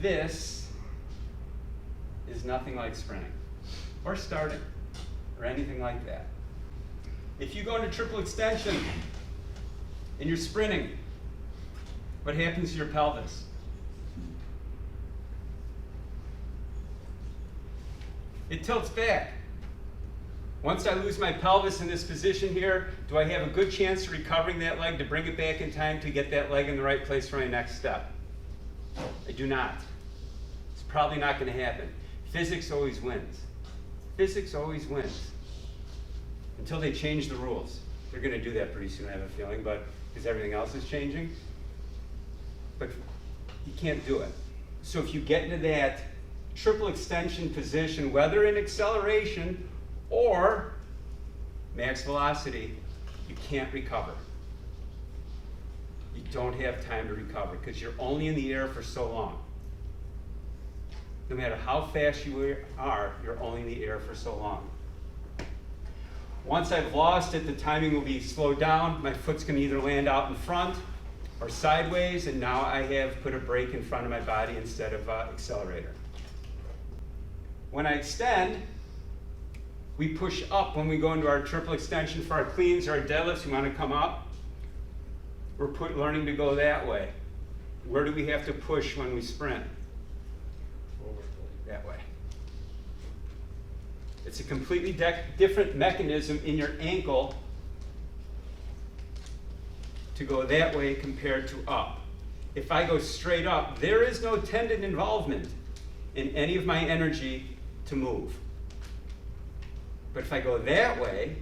this is nothing like sprinting or starting or anything like that. If you go into triple extension and you're sprinting, what happens to your pelvis? It tilts back. Once I lose my pelvis in this position here, do I have a good chance of recovering that leg to bring it back in time to get that leg in the right place for my next step? I do not. It's probably not going to happen. Physics always wins. Physics always wins. Until they change the rules. They're going to do that pretty soon, I have a feeling, but because everything else is changing. But you can't do it. So if you get into that triple extension position, whether in acceleration or max velocity, you can't recover. You don't have time to recover because you're only in the air for so long. No matter how fast you are, you're only in the air for so long. Once I've lost it, the timing will be slowed down. My foot's going to either land out in front or sideways, and now I have put a brake in front of my body instead of accelerator. When I extend, we push up when we go into our triple extension. For our cleans or our deadlifts, we want to come up. We're learning to go that way. Where do we have to push when we sprint? That way. It's a completely different mechanism in your ankle to go that way compared to up. If I go straight up, there is no tendon involvement in any of my energy to move. But if I go that way,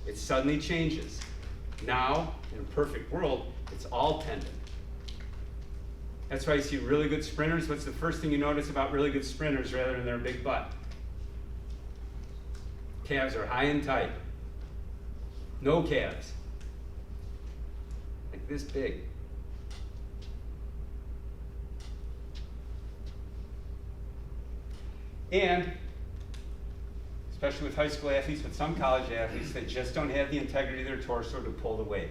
it suddenly changes. Now, in a perfect world, it's all tendon. That's why you see really good sprinters. What's the first thing you notice about really good sprinters rather than their big butt? Calves are high and tight. No calves. Like this big. And especially with high school athletes, with some college athletes, they just don't have the integrity of their torso to pull the weight.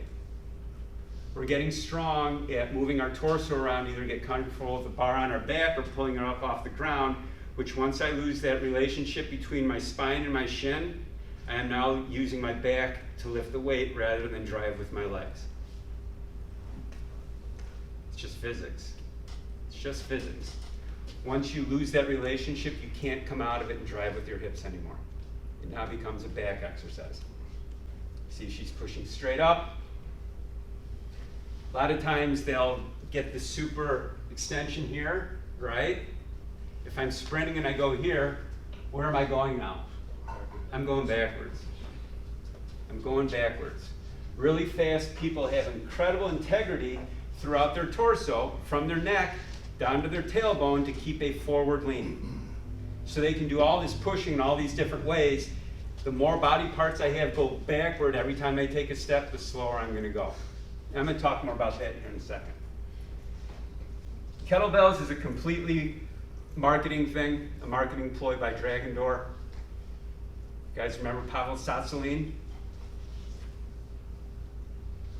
We're getting strong at moving our torso around, either get control of the bar on our back or pulling it up off the ground, which once I lose that relationship between my spine and my shin, I am now using my back to lift the weight rather than drive with my legs. It's just physics. It's just physics. Once you lose that relationship, you can't come out of it and drive with your hips anymore. It now becomes a back exercise. See, she's pushing straight up. A lot of times they'll get the super extension here, right? If I'm sprinting and I go here, where am I going now? I'm going backwards. I'm going backwards. Really fast people have incredible integrity throughout their torso, from their neck down to their tailbone, to keep a forward lean. So they can do all this pushing in all these different ways. The more body parts I have go backward every time I take a step, the slower I'm going to go. I'm going to talk more about that here in a second. Kettlebells is a completely marketing thing, a marketing ploy by Dragon Door. You guys remember Pavel Tsatsouline?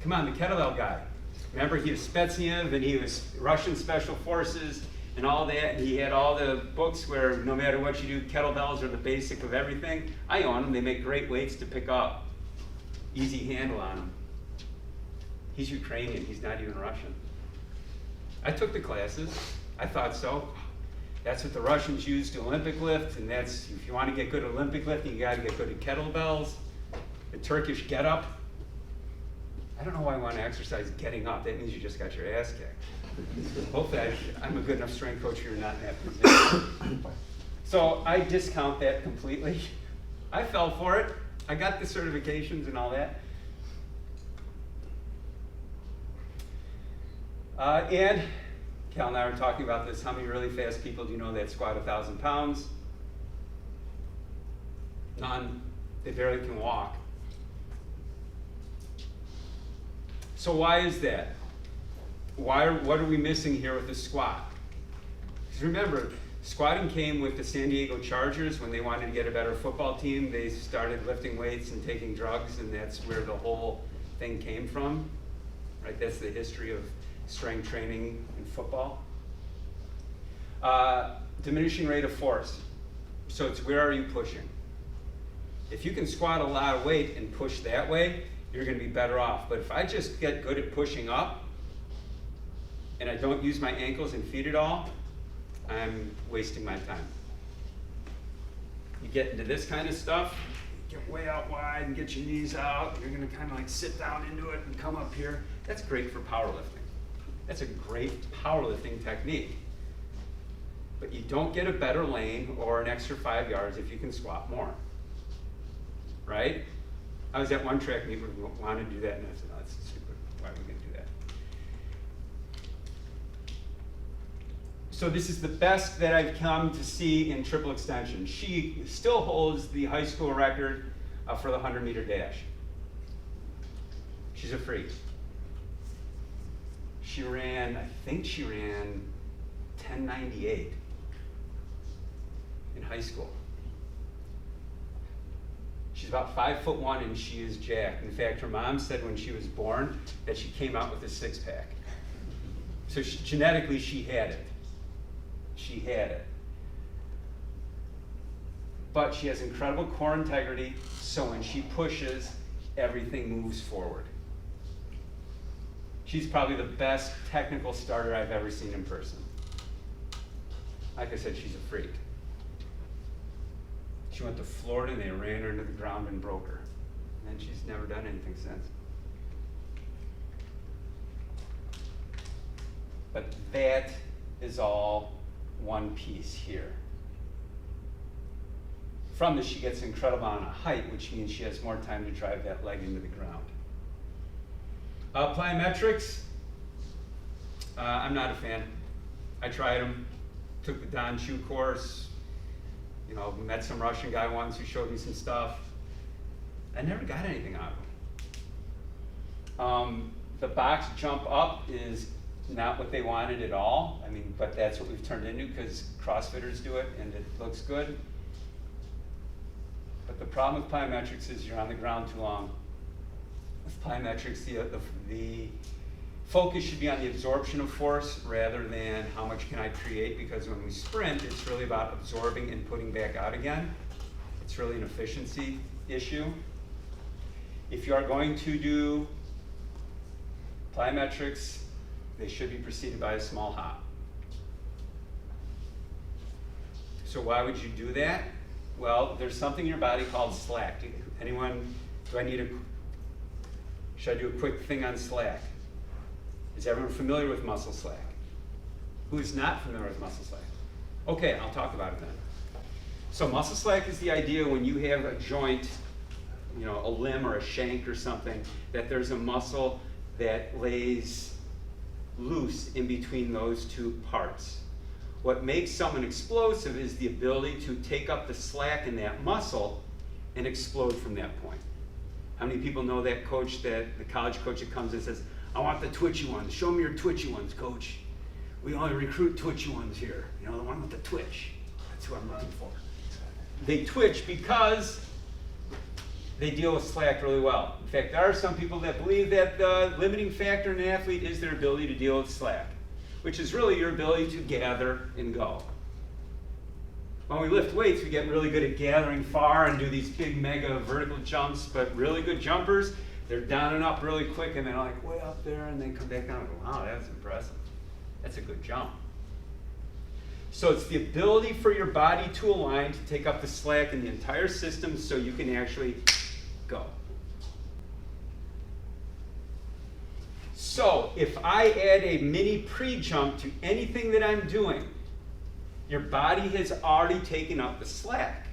Come on, the kettlebell guy. Remember, he was Spetsnaz and he was Russian Special Forces and all that, and he had all the books where no matter what you do, kettlebells are the basic of everything. I own them. They make great weights to pick up. Easy handle on them. He's Ukrainian. He's not even Russian. I took the classes. I thought so. That's what the Russians use to Olympic lift, and that's, if you want to get good at Olympic lifting, you got to get good at kettlebells. The Turkish get up. I don't know why I want to exercise getting up. That means you just got your ass kicked. Hopefully I'm a good enough strength coach you're not in that position. So I discount that completely. I fell for it. I got the certifications and all that. And Cal and I were talking about this. How many really fast people do you know that squat 1,000 pounds? None. They barely can walk. So why is that? What are we missing here with the squat? Because remember, squatting came with the San Diego Chargers. When they wanted to get a better football team, they started lifting weights and taking drugs, and that's where the whole thing came from. Right? That's the history of strength training in football. Diminishing rate of force. So it's where are you pushing? If you can squat a lot of weight and push that way, you're going to be better off. But if I just get good at pushing up and I don't use my ankles and feet at all, I'm wasting my time. You get into this kind of stuff, get way out wide and get your knees out. You're going to kind of like sit down into it and come up here. That's great for powerlifting. That's a great powerlifting technique. But you don't get a better lane or an extra 5 yards if you can squat more. Right? I was at one track meet where we wanted to do that, and I said, no, that's stupid. Why are we going to do that? So this is the best that I've come to see in triple extension. She still holds the high school record for the 100-meter dash. She's a freak. She ran, I think she ran 10:98 in high school. She's about 5'1" and she is jacked. In fact, her mom said when she was born that she came out with a six-pack. So genetically, she had it. She had it. But she has incredible core integrity, so when she pushes, everything moves forward. She's probably the best technical starter I've ever seen in person. Like I said, she's a freak. She went to Florida and they ran her into the ground and broke her. And she's never done anything since. But that is all one piece here. From this, she gets an incredible amount of height, which means she has more time to drive that leg into the ground. Plyometrics, I'm not a fan. I tried them, took the Don Chu course, met some Russian guy once who showed me some stuff. I never got anything out of them. The box jump up is not what they wanted at all. But that's what we've turned into because CrossFitters do it and it looks good. But the problem with plyometrics is you're on the ground too long. With plyometrics, the focus should be on the absorption of force rather than how much can I create, because when we sprint, it's really about absorbing and putting back out again. It's really an efficiency issue. If you are going to do plyometrics, they should be preceded by a small hop. So why would you do that? Well, there's something in your body called slack. Should I do a quick thing on slack? Is everyone familiar with muscle slack? Who's not familiar with muscle slack? Okay, I'll talk about it then. So muscle slack is the idea when you have a joint, a limb or a shank or something, that there's a muscle that lays loose in between those two parts. What makes someone explosive is the ability to take up the slack in that muscle and explode from that point. How many people know that coach, the college coach that comes and says, I want the twitchy ones. Show me your twitchy ones, coach. We only recruit twitchy ones here. The one with the twitch. That's who I'm looking for. They twitch because they deal with slack really well. In fact, there are some people that believe that the limiting factor in an athlete is their ability to deal with slack, which is really your ability to gather and go. When we lift weights, we get really good at gathering far and do these big mega vertical jumps, but really good jumpers, they're down and up really quick and they're like way up there and they come back down and go, wow, that's impressive. That's a good jump. So it's the ability for your body to align to take up the slack in the entire system so you can actually go. So if I add a mini pre-jump to anything that I'm doing, your body has already taken up the slack.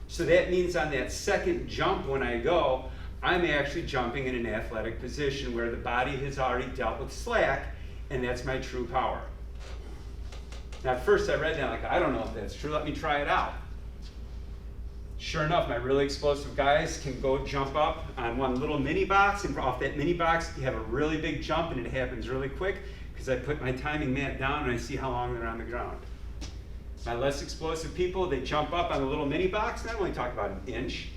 So that means on that second jump when I go, I'm actually jumping in an athletic position where the body has already dealt with slack, and that's my true power. Now at first I read that I don't know if that's true, let me try it out. Sure enough, my really explosive guys can go jump up on one little mini box, and off that mini box you have a really big jump and it happens really quick because I put my timing mat down and I see how long they're on the ground. My less explosive people, they jump up on a little mini box, and I only talk about an inch.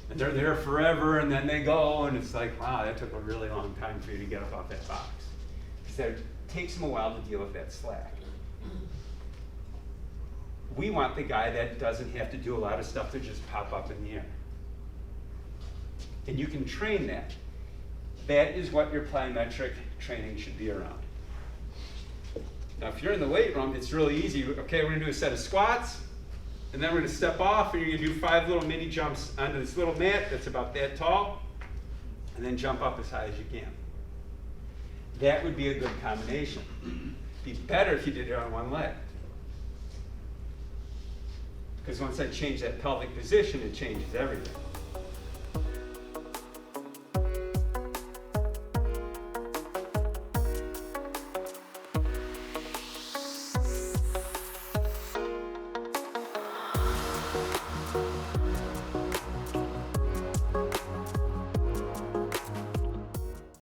And they're there forever, and then they go, and it's like, wow, that took a really long time for you to get up off that box. Because takes them a while to deal with that slack. We want the guy that doesn't have to do a lot of stuff to just pop up in the air. And you can train that. That is what your plyometric training should be around. Now, if you're in the weight room, it's really easy. Okay, we're gonna do a set of squats, and then we're gonna step off, and you're gonna do 5 little mini jumps onto this little mat that's about that tall, and then jump up as high as you can. That would be a good combination. Be better if you did it on one leg. Because once I change that pelvic position, it changes everything.